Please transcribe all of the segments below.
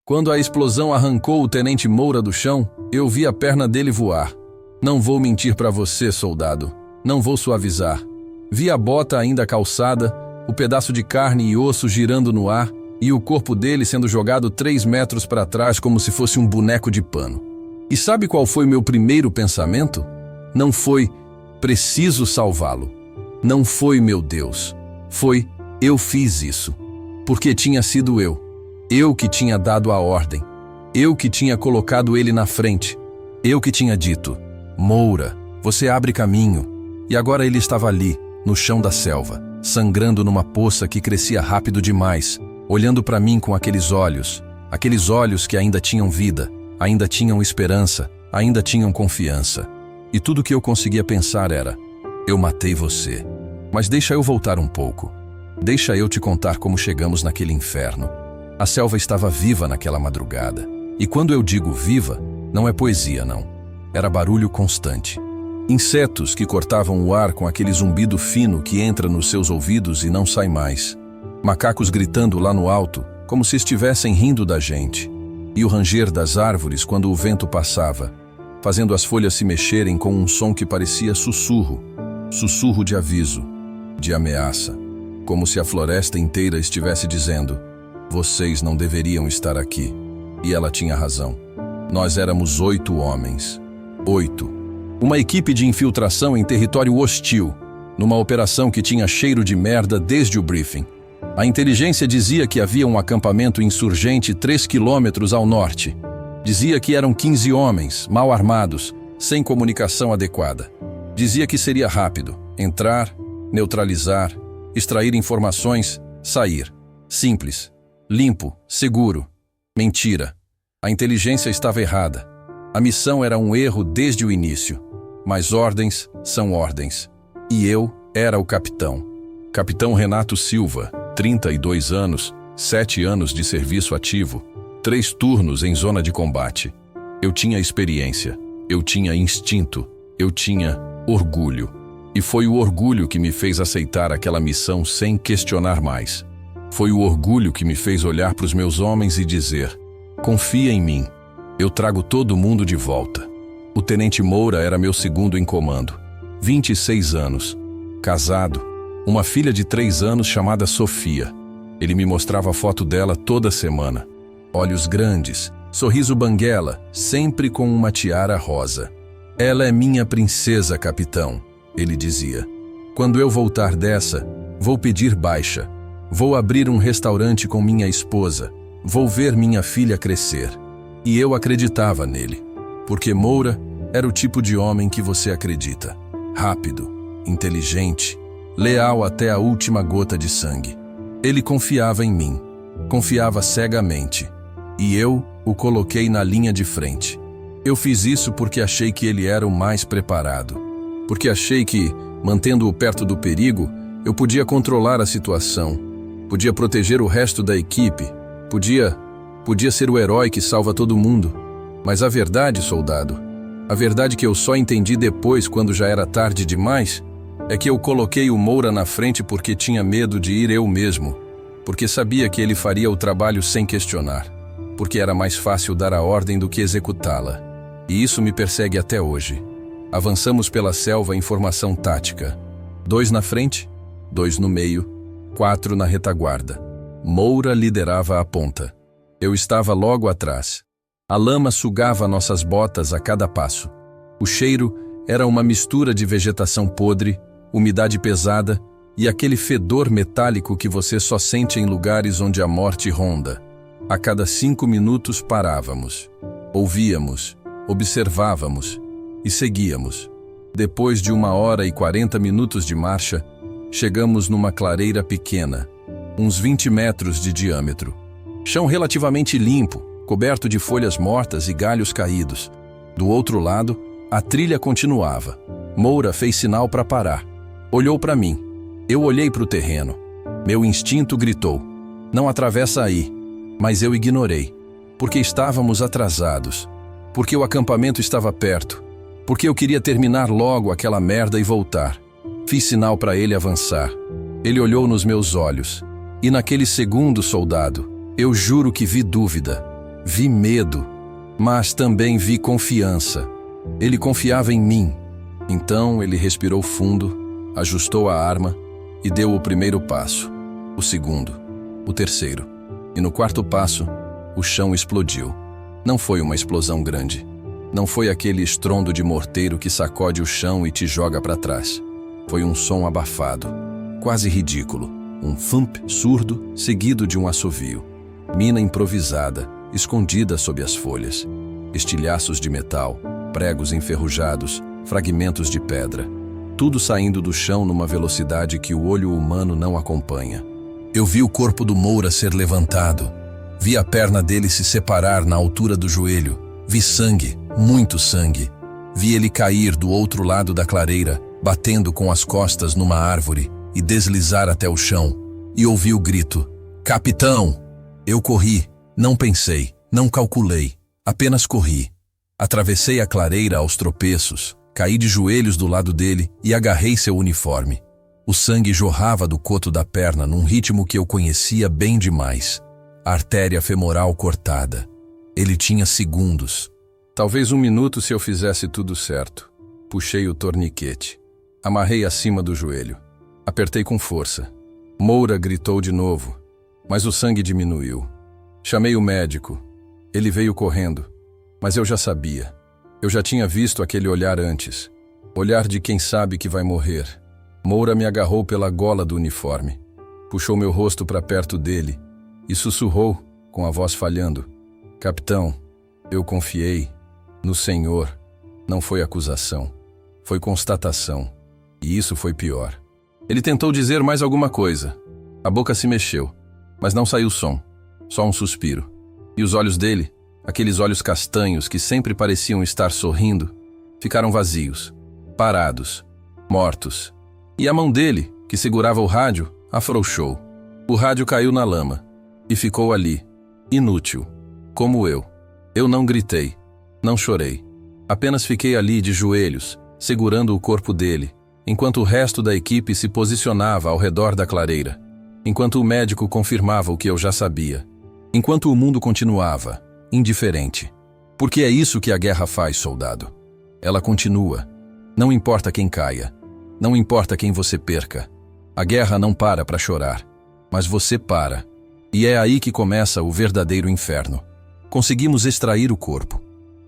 Quando a explosão arrancou o tenente Moura do chão, eu vi a perna dele voar. Não vou mentir para você, soldado. Não vou suavizar. Vi a bota ainda calçada, o pedaço de carne e osso girando no ar e o corpo dele sendo jogado 3 metros para trás como se fosse um boneco de pano. E sabe qual foi meu primeiro pensamento? Não foi, preciso salvá-lo. Não foi, meu Deus. Foi, eu fiz isso. Porque tinha sido eu. Eu que tinha dado a ordem. Eu que tinha colocado ele na frente. Eu que tinha dito, Moura, você abre caminho. E agora ele estava ali, no chão da selva, sangrando numa poça que crescia rápido demais, olhando para mim com aqueles olhos que ainda tinham vida, ainda tinham esperança, ainda tinham confiança. E tudo que eu conseguia pensar era, eu matei você. Mas deixa eu voltar um pouco. Deixa eu te contar como chegamos naquele inferno. A selva estava viva naquela madrugada. E quando eu digo viva, não é poesia, não. Era barulho constante. Insetos que cortavam o ar com aquele zumbido fino que entra nos seus ouvidos e não sai mais. Macacos gritando lá no alto, como se estivessem rindo da gente. E o ranger das árvores quando o vento passava, fazendo as folhas se mexerem com um som que parecia sussurro. Sussurro de aviso, de ameaça. Como se a floresta inteira estivesse dizendo, vocês não deveriam estar aqui. E ela tinha razão. Nós éramos 8 homens. 8. Uma equipe de infiltração em território hostil, numa operação que tinha cheiro de merda desde o briefing. A inteligência dizia que havia um acampamento insurgente 3 quilômetros ao norte. Dizia que eram 15 homens, mal armados, sem comunicação adequada. Dizia que seria rápido, entrar, neutralizar, extrair informações, sair. Simples, limpo, seguro. Mentira. A inteligência estava errada. A missão era um erro desde o início. Mas ordens são ordens. E eu era o capitão. Capitão Renato Silva, 32 anos, 7 anos de serviço ativo, 3 turnos em zona de combate. Eu tinha experiência, eu tinha instinto, eu tinha orgulho. E foi o orgulho que me fez aceitar aquela missão sem questionar mais. Foi o orgulho que me fez olhar para os meus homens e dizer, confia em mim, eu trago todo mundo de volta. O tenente Moura era meu segundo em comando. 26 anos, casado, uma filha de 3 anos chamada Sofia. Ele me mostrava a foto dela toda semana. Olhos grandes, sorriso banguela, sempre com uma tiara rosa. Ela é minha princesa, capitão, ele dizia. Quando eu voltar dessa, vou pedir baixa. Vou abrir um restaurante com minha esposa. Vou ver minha filha crescer. E eu acreditava nele. Porque Moura era o tipo de homem que você acredita. Rápido, inteligente, leal até a última gota de sangue. Ele confiava em mim. Confiava cegamente. E eu o coloquei na linha de frente. Eu fiz isso porque achei que ele era o mais preparado. Porque achei que, mantendo-o perto do perigo, eu podia controlar a situação. Podia proteger o resto da equipe. Podia ser o herói que salva todo mundo. Mas a verdade, soldado, a verdade que eu só entendi depois, quando já era tarde demais, é que eu coloquei o Moura na frente porque tinha medo de ir eu mesmo, porque sabia que ele faria o trabalho sem questionar, porque era mais fácil dar a ordem do que executá-la. E isso me persegue até hoje. Avançamos pela selva em formação tática. 2 na frente, 2 no meio, 4 na retaguarda. Moura liderava a ponta. Eu estava logo atrás. A lama sugava nossas botas a cada passo. O cheiro era uma mistura de vegetação podre, umidade pesada e aquele fedor metálico que você só sente em lugares onde a morte ronda. A cada 5 minutos parávamos. Ouvíamos, observávamos e seguíamos. Depois de 1h40 de marcha, chegamos numa clareira pequena, uns 20 metros de diâmetro. Chão relativamente limpo, coberto de folhas mortas e galhos caídos. Do outro lado, a trilha continuava. Moura fez sinal para parar. Olhou para mim. Eu olhei para o terreno. Meu instinto gritou, não atravessa aí. Mas eu ignorei, porque estávamos atrasados, porque o acampamento estava perto, porque eu queria terminar logo aquela merda e voltar. Fiz sinal para ele avançar. Ele olhou nos meus olhos. E naquele segundo, soldado, eu juro que vi dúvida. Vi medo, mas também vi confiança. Ele confiava em mim. Então ele respirou fundo, ajustou a arma e deu o primeiro passo, o segundo, o terceiro. E no quarto passo, o chão explodiu. Não foi uma explosão grande. Não foi aquele estrondo de morteiro que sacode o chão e te joga para trás. Foi um som abafado, quase ridículo. Um thump surdo seguido de um assovio. Mina improvisada, escondida sob as folhas. Estilhaços de metal, pregos enferrujados, fragmentos de pedra. Tudo saindo do chão numa velocidade que o olho humano não acompanha. Eu vi o corpo do Moura ser levantado. Vi a perna dele se separar na altura do joelho. Vi sangue, muito sangue. Vi ele cair do outro lado da clareira, batendo com as costas numa árvore e deslizar até o chão. E ouvi o grito: "Capitão!" Eu corri, não pensei, não calculei, apenas corri. Atravessei a clareira aos tropeços, caí de joelhos do lado dele e agarrei seu uniforme. O sangue jorrava do coto da perna num ritmo que eu conhecia bem demais. A artéria femoral cortada. Ele tinha segundos. Talvez 1 minuto se eu fizesse tudo certo. Puxei o torniquete. Amarrei acima do joelho. Apertei com força. Moura gritou de novo, mas o sangue diminuiu. Chamei o médico. Ele veio correndo, mas eu já sabia. Eu já tinha visto aquele olhar antes. Olhar de quem sabe que vai morrer. Moura me agarrou pela gola do uniforme. Puxou meu rosto para perto dele e sussurrou, com a voz falhando: "Capitão, eu confiei no Senhor." Não foi acusação, foi constatação. E isso foi pior. Ele tentou dizer mais alguma coisa. A boca se mexeu, mas não saiu som, só um suspiro. E os olhos dele, aqueles olhos castanhos que sempre pareciam estar sorrindo, ficaram vazios, parados, mortos. E a mão dele, que segurava o rádio, afrouxou. O rádio caiu na lama e ficou ali, inútil, como eu. Eu não gritei, não chorei. Apenas fiquei ali de joelhos, segurando o corpo dele, enquanto o resto da equipe se posicionava ao redor da clareira, enquanto o médico confirmava o que eu já sabia, enquanto o mundo continuava, indiferente. Porque é isso que a guerra faz, soldado. Ela continua. Não importa quem caia, não importa quem você perca. A guerra não para chorar, mas você para. E é aí que começa o verdadeiro inferno. Conseguimos extrair o corpo.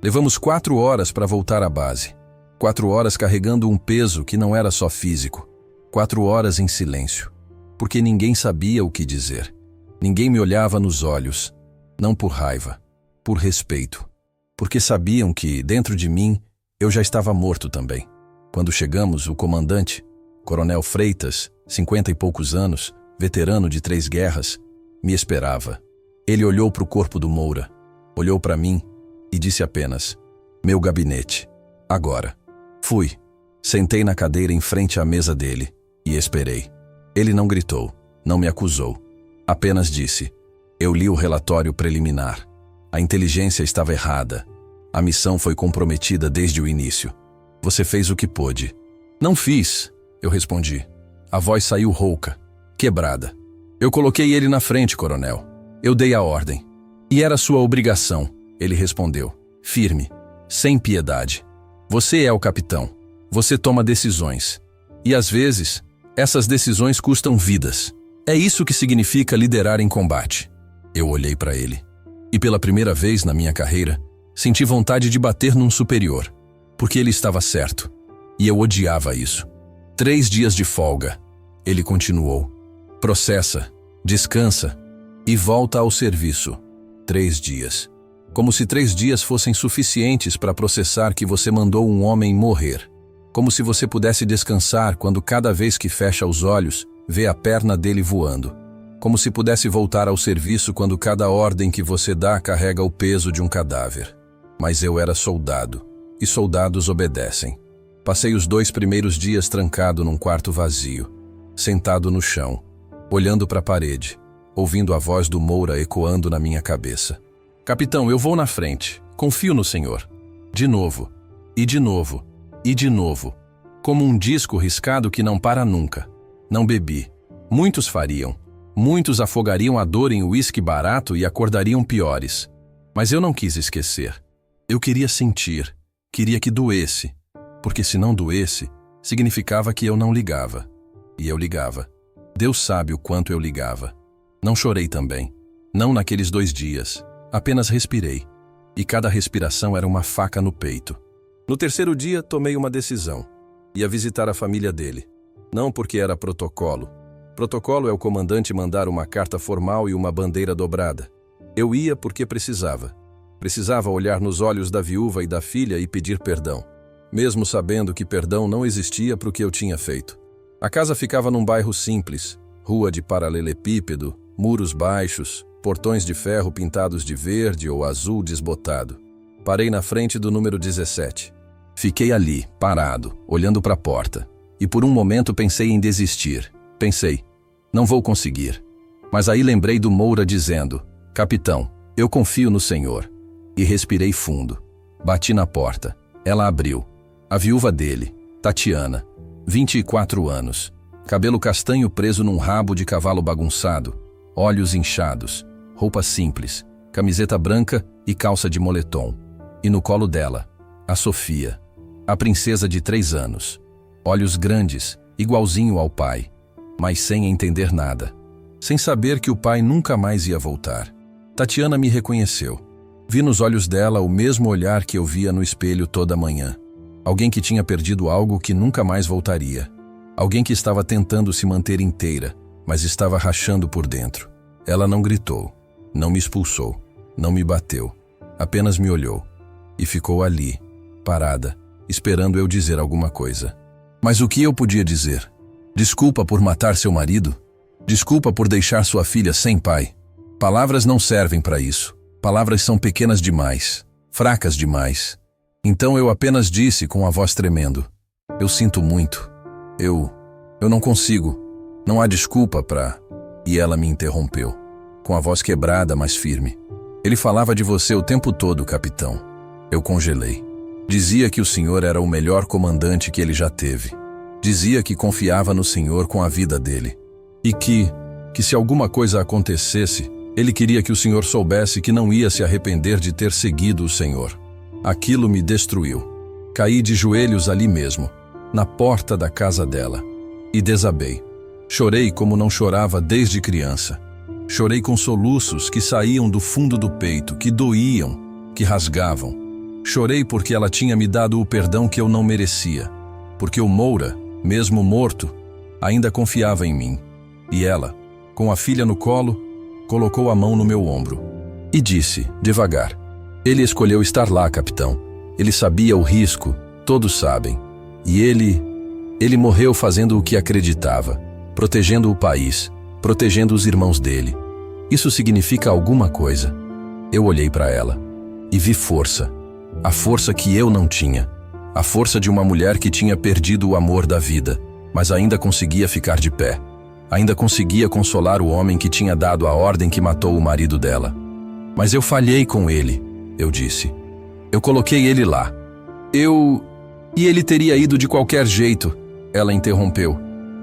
Levamos 4 horas para voltar à base. 4 horas carregando um peso que não era só físico. 4 horas em silêncio. Porque ninguém sabia o que dizer. Ninguém me olhava nos olhos. Não por raiva, por respeito. Porque sabiam que, dentro de mim, eu já estava morto também. Quando chegamos, o comandante, Coronel Freitas, 50 e poucos anos, veterano de 3 guerras, me esperava. Ele olhou para o corpo do Moura, olhou para mim e disse apenas: "Meu gabinete. Agora." Fui. Sentei na cadeira em frente à mesa dele e esperei. Ele não gritou, não me acusou. Apenas disse: "Eu li o relatório preliminar. A inteligência estava errada. A missão foi comprometida desde o início. Você fez o que pôde." "Não fiz", eu respondi. A voz saiu rouca, quebrada. "Eu coloquei ele na frente, coronel. Eu dei a ordem." "E era sua obrigação", ele respondeu, firme, sem piedade. "Você é o capitão. Você toma decisões. E às vezes, essas decisões custam vidas. É isso que significa liderar em combate." Eu olhei para ele. E pela primeira vez na minha carreira, senti vontade de bater num superior. Porque ele estava certo. E eu odiava isso. 3 dias de folga. Ele continuou. "Processa, descansa e volta ao serviço." 3 dias. Como se 3 dias fossem suficientes para processar que você mandou um homem morrer. Como se você pudesse descansar quando cada vez que fecha os olhos, vê a perna dele voando. Como se pudesse voltar ao serviço quando cada ordem que você dá carrega o peso de um cadáver. Mas eu era soldado, e soldados obedecem. Passei os 2 primeiros dias trancado num quarto vazio, sentado no chão, olhando para a parede, ouvindo a voz do Moura ecoando na minha cabeça. "Capitão, eu vou na frente. Confio no Senhor." De novo, e de novo, e de novo. Como um disco riscado que não para nunca. Não bebi. Muitos fariam. Muitos afogariam a dor em uísque barato e acordariam piores. Mas eu não quis esquecer. Eu queria sentir, queria que doesse, porque se não doesse, significava que eu não ligava. E eu ligava. Deus sabe o quanto eu ligava. Não chorei também. Não naqueles 2 dias. Apenas respirei. E cada respiração era uma faca no peito. No 3º dia, tomei uma decisão. Ia visitar a família dele. Não porque era protocolo. Protocolo é o comandante mandar uma carta formal e uma bandeira dobrada. Eu ia porque precisava. Precisava olhar nos olhos da viúva e da filha e pedir perdão. Mesmo sabendo que perdão não existia para o que eu tinha feito. A casa ficava num bairro simples. Rua de paralelepípedo, muros baixos, portões de ferro pintados de verde ou azul desbotado. Parei na frente do número 17. Fiquei ali, parado, olhando para a porta. E por um momento pensei em desistir. Pensei, não vou conseguir. Mas aí lembrei do Moura dizendo, capitão, eu confio no Senhor. E respirei fundo. Bati na porta. Ela abriu. A viúva dele, Tatiana, 24 anos. Cabelo castanho preso num rabo de cavalo bagunçado. Olhos inchados. Roupa simples. Camiseta branca e calça de moletom. E no colo dela, a Sofia, a princesa de 3 anos. Olhos grandes, igualzinho ao pai, mas sem entender nada. Sem saber que o pai nunca mais ia voltar. Tatiana me reconheceu. Vi nos olhos dela o mesmo olhar que eu via no espelho toda manhã. Alguém que tinha perdido algo que nunca mais voltaria. Alguém que estava tentando se manter inteira, mas estava rachando por dentro. Ela não gritou, não me expulsou, não me bateu. Apenas me olhou. E ficou ali, parada, esperando eu dizer alguma coisa. Mas o que eu podia dizer? Desculpa por matar seu marido? Desculpa por deixar sua filha sem pai? Palavras não servem para isso. Palavras são pequenas demais, fracas demais. Então eu apenas disse com a voz tremendo, eu sinto muito. Eu não consigo. Não há desculpa pra... E ela me interrompeu, com a voz quebrada, mas firme. Ele falava de você o tempo todo, capitão. Eu congelei. Dizia que o senhor era o melhor comandante que ele já teve. Dizia que confiava no senhor com a vida dele. E que se alguma coisa acontecesse, ele queria que o senhor soubesse que não ia se arrepender de ter seguido o senhor. Aquilo me destruiu. Caí de joelhos ali mesmo, na porta da casa dela. E desabei. Chorei como não chorava desde criança. Chorei com soluços que saíam do fundo do peito, que doíam, que rasgavam. Chorei porque ela tinha me dado o perdão que eu não merecia. Porque o Moura, mesmo morto, ainda confiava em mim. E ela, com a filha no colo, colocou a mão no meu ombro. E disse, devagar, ele escolheu estar lá, capitão. Ele sabia o risco, todos sabem. E ele morreu fazendo o que acreditava, protegendo o país, protegendo os irmãos dele. Isso significa alguma coisa. Eu olhei para ela e vi força. A força que eu não tinha. A força de uma mulher que tinha perdido o amor da vida, mas ainda conseguia ficar de pé. Ainda conseguia consolar o homem que tinha dado a ordem que matou o marido dela. Mas eu falhei com ele, eu disse. Eu coloquei ele lá. E ele teria ido de qualquer jeito, ela interrompeu.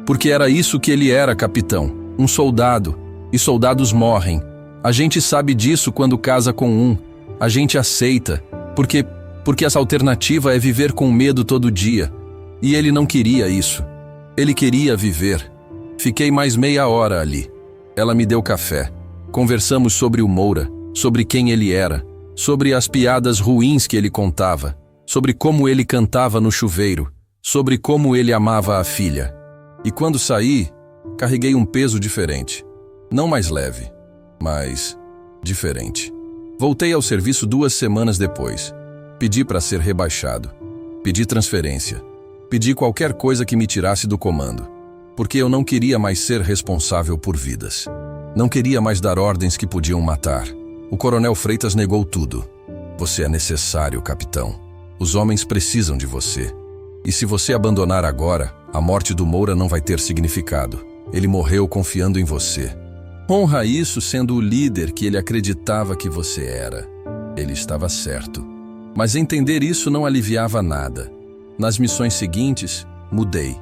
Porque era isso que ele era, capitão. Um soldado. E soldados morrem. A gente sabe disso quando casa com um. A gente aceita. Porque essa alternativa é viver com medo todo dia. E ele não queria isso. Ele queria viver. Fiquei mais meia hora ali. Ela me deu café. Conversamos sobre o Moura, sobre quem ele era, sobre as piadas ruins que ele contava, sobre como ele cantava no chuveiro, sobre como ele amava a filha. E quando saí, carreguei um peso diferente. Não mais leve, mas diferente. Voltei ao serviço 2 semanas depois. Pedi para ser rebaixado. Pedi transferência. Pedi qualquer coisa que me tirasse do comando. Porque eu não queria mais ser responsável por vidas. Não queria mais dar ordens que podiam matar. O coronel Freitas negou tudo. Você é necessário, capitão. Os homens precisam de você. E se você abandonar agora, a morte do Moura não vai ter significado. Ele morreu confiando em você. Honra isso sendo o líder que ele acreditava que você era. Ele estava certo. Mas entender isso não aliviava nada. Nas missões seguintes, mudei.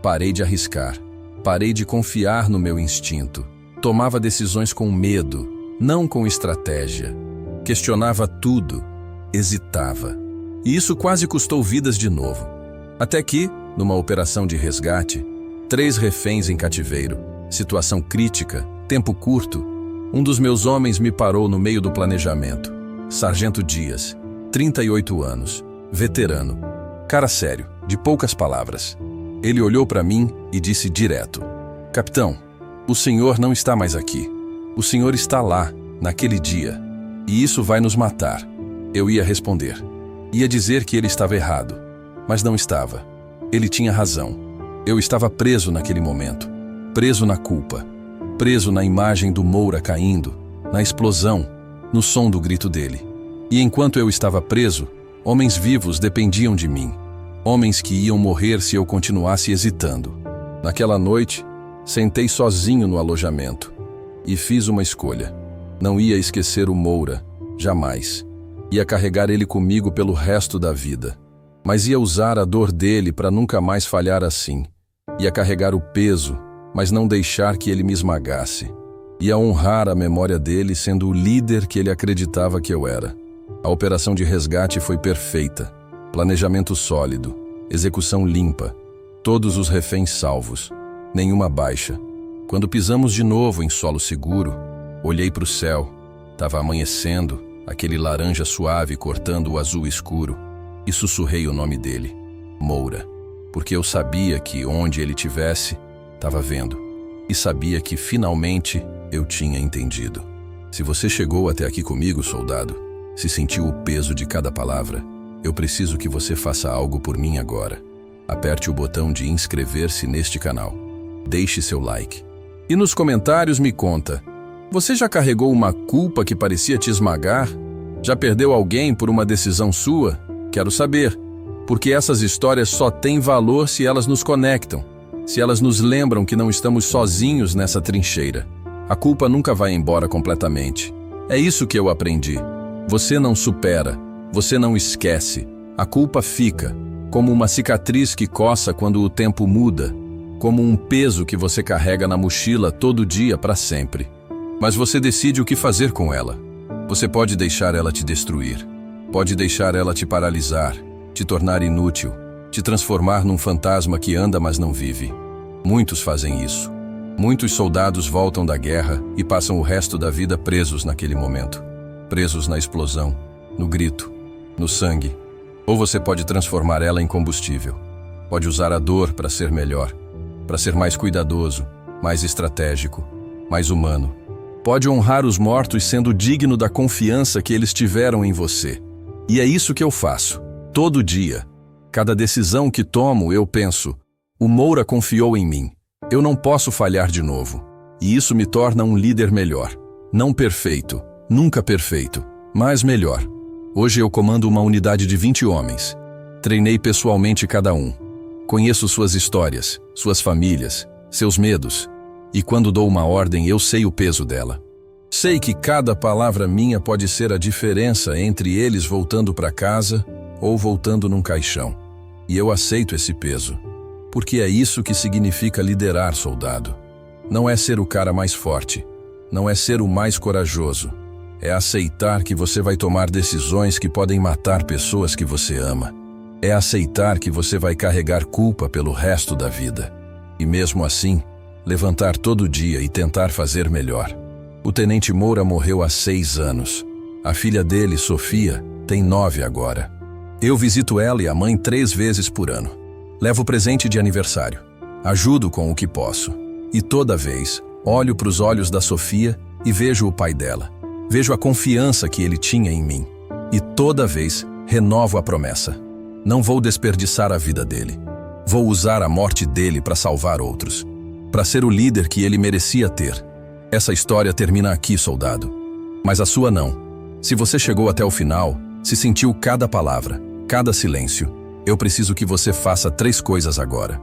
Parei de arriscar. Parei de confiar no meu instinto. Tomava decisões com medo, não com estratégia. questionava tudo, hesitava. E isso quase custou vidas de novo. Até que, numa operação de resgate, 3 reféns em cativeiro, situação crítica, tempo curto, um dos meus homens me parou no meio do planejamento. Sargento Dias, 38 anos, veterano. Cara sério, de poucas palavras. Ele olhou para mim e disse direto: "Capitão, o senhor não está mais aqui. O senhor está lá, naquele dia. E isso vai nos matar." Eu ia responder. Ia dizer que ele estava errado. Mas não estava. Ele tinha razão. Eu estava preso naquele momento. Preso na culpa. Preso na imagem do Moura caindo, na explosão, no som do grito dele. E enquanto eu estava preso, homens vivos dependiam de mim. Homens que iam morrer se eu continuasse hesitando. Naquela noite, sentei sozinho no alojamento. E fiz uma escolha. Não ia esquecer o Moura, jamais. Ia carregar ele comigo pelo resto da vida. Mas ia usar a dor dele para nunca mais falhar assim. Ia carregar o peso, mas não deixar que ele me esmagasse. Ia honrar a memória dele sendo o líder que ele acreditava que eu era. A operação de resgate foi perfeita. Planejamento sólido, execução limpa, todos os reféns salvos, nenhuma baixa. Quando pisamos de novo em solo seguro, olhei para o céu. Estava amanhecendo, aquele laranja suave cortando o azul escuro, e sussurrei o nome dele, Moura, porque eu sabia que onde ele tivesse, estava vendo, e sabia que finalmente eu tinha entendido. Se você chegou até aqui comigo, soldado, se sentiu o peso de cada palavra, eu preciso que você faça algo por mim agora. Aperte o botão de inscrever-se neste canal. Deixe seu like. E nos comentários me conta, você já carregou uma culpa que parecia te esmagar? Já perdeu alguém por uma decisão sua? Quero saber, porque essas histórias só têm valor se elas nos conectam, se elas nos lembram que não estamos sozinhos nessa trincheira. A culpa nunca vai embora completamente. É isso que eu aprendi. Você não supera, você não esquece. A culpa fica, como uma cicatriz que coça quando o tempo muda, como um peso que você carrega na mochila todo dia para sempre. Mas você decide o que fazer com ela. Você pode deixar ela te destruir. Pode deixar ela te paralisar, te tornar inútil, te transformar num fantasma que anda mas não vive. Muitos fazem isso. Muitos soldados voltam da guerra e passam o resto da vida presos naquele momento. Presos na explosão, no grito, no sangue. Ou você pode transformar ela em combustível. Pode usar a dor para ser melhor, para ser mais cuidadoso, mais estratégico, mais humano. Pode honrar os mortos sendo digno da confiança que eles tiveram em você. E é isso que eu faço, todo dia. Cada decisão que tomo, eu penso, o Moura confiou em mim. Eu não posso falhar de novo. E isso me torna um líder melhor. Não perfeito, nunca perfeito, mas melhor. Hoje eu comando uma unidade de 20 homens. Treinei pessoalmente cada um. Conheço suas histórias, suas famílias, seus medos. E quando dou uma ordem, eu sei o peso dela. Sei que cada palavra minha pode ser a diferença entre eles voltando para casa ou voltando num caixão. E eu aceito esse peso, porque é isso que significa liderar, soldado. Não é ser o cara mais forte, não é ser o mais corajoso. É aceitar que você vai tomar decisões que podem matar pessoas que você ama. É aceitar que você vai carregar culpa pelo resto da vida. E mesmo assim, levantar todo dia e tentar fazer melhor. O Tenente Moura morreu há 6 anos. A filha dele, Sofia, tem 9 agora. Eu visito ela e a mãe 3 vezes por ano. Levo presente de aniversário. Ajudo com o que posso. E toda vez, olho para os olhos da Sofia e vejo o pai dela. Vejo a confiança que ele tinha em mim. E toda vez, renovo a promessa. Não vou desperdiçar a vida dele. Vou usar a morte dele para salvar outros. Para ser o líder que ele merecia ter. Essa história termina aqui, soldado. Mas a sua não. Se você chegou até o final, se sentiu cada palavra, cada silêncio, eu preciso que você faça 3 coisas agora.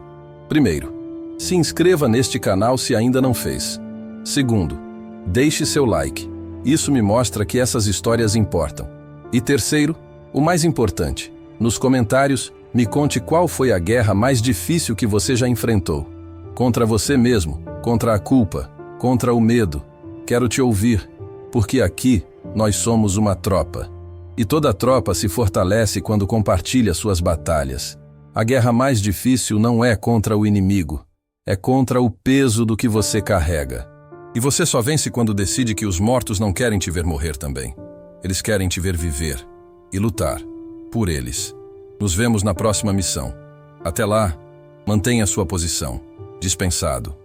Primeiro, se inscreva neste canal se ainda não fez. Segundo, deixe seu like. Isso me mostra que essas histórias importam. E terceiro, o mais importante, nos comentários, me conte qual foi a guerra mais difícil que você já enfrentou. Contra você mesmo, contra a culpa, contra o medo. Quero te ouvir, porque aqui Nós somos uma tropa. E toda tropa se fortalece quando compartilha suas batalhas. A guerra mais difícil não é contra o inimigo, é contra o peso do que você carrega. E você só vence quando decide que os mortos não querem te ver morrer também. Eles querem te ver viver e lutar por eles. Nos vemos na próxima missão. Até lá, mantenha sua posição. Dispensado.